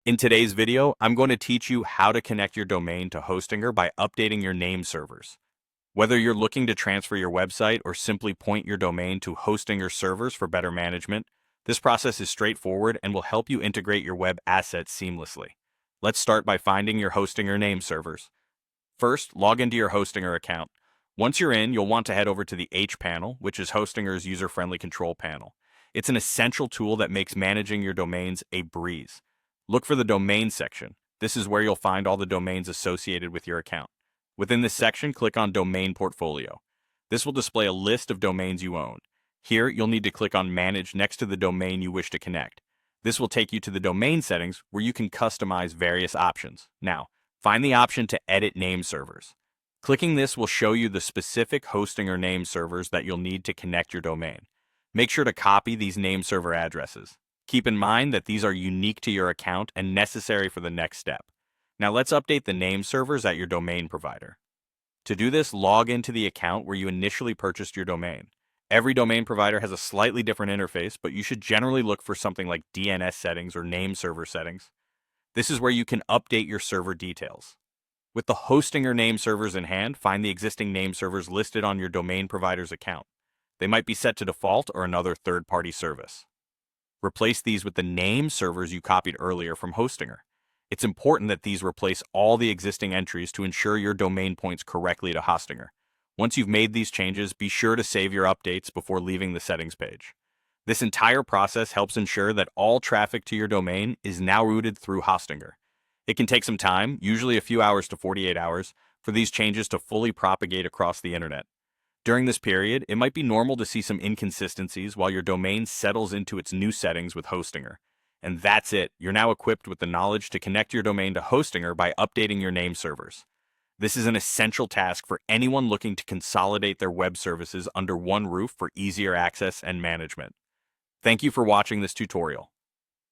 In today's video, I'm going to teach you how to connect your domain to Hostinger by updating your name servers. Whether you're looking to transfer your website or simply point your domain to Hostinger servers for better management, this process is straightforward and will help you integrate your web assets seamlessly. Let's start by finding your Hostinger name servers. First, log into your Hostinger account. Once you're in, you'll want to head over to the H panel, which is Hostinger's user-friendly control panel. It's an essential tool that makes managing your domains a breeze. Look for the domain section. This is where you'll find all the domains associated with your account. Within this section, click on Domain Portfolio. This will display a list of domains you own. Here, you'll need to click on Manage next to the domain you wish to connect. This will take you to the domain settings where you can customize various options. Now, find the option to edit name servers. Clicking this will show you the specific hosting or name servers that you'll need to connect your domain. Make sure to copy these name server addresses. Keep in mind that these are unique to your account and necessary for the next step. Now let's update the name servers at your domain provider. To do this, log into the account where you initially purchased your domain. Every domain provider has a slightly different interface, but you should generally look for something like DNS settings or name server settings. This is where you can update your server details. With the hosting or name servers in hand, find the existing name servers listed on your domain provider's account. They might be set to default or another third-party service. Replace these with the name servers you copied earlier from Hostinger. It's important that these replace all the existing entries to ensure your domain points correctly to Hostinger. Once you've made these changes, be sure to save your updates before leaving the settings page. This entire process helps ensure that all traffic to your domain is now routed through Hostinger. It can take some time, usually a few hours to 48 hours, for these changes to fully propagate across the internet. During this period, it might be normal to see some inconsistencies while your domain settles into its new settings with Hostinger. And that's it. You're now equipped with the knowledge to connect your domain to Hostinger by updating your name servers. This is an essential task for anyone looking to consolidate their web services under one roof for easier access and management. Thank you for watching this tutorial.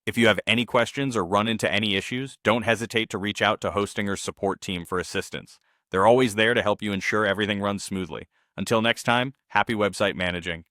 If you have any questions or run into any issues, don't hesitate to reach out to Hostinger's support team for assistance. They're always there to help you ensure everything runs smoothly. Until next time, happy website managing.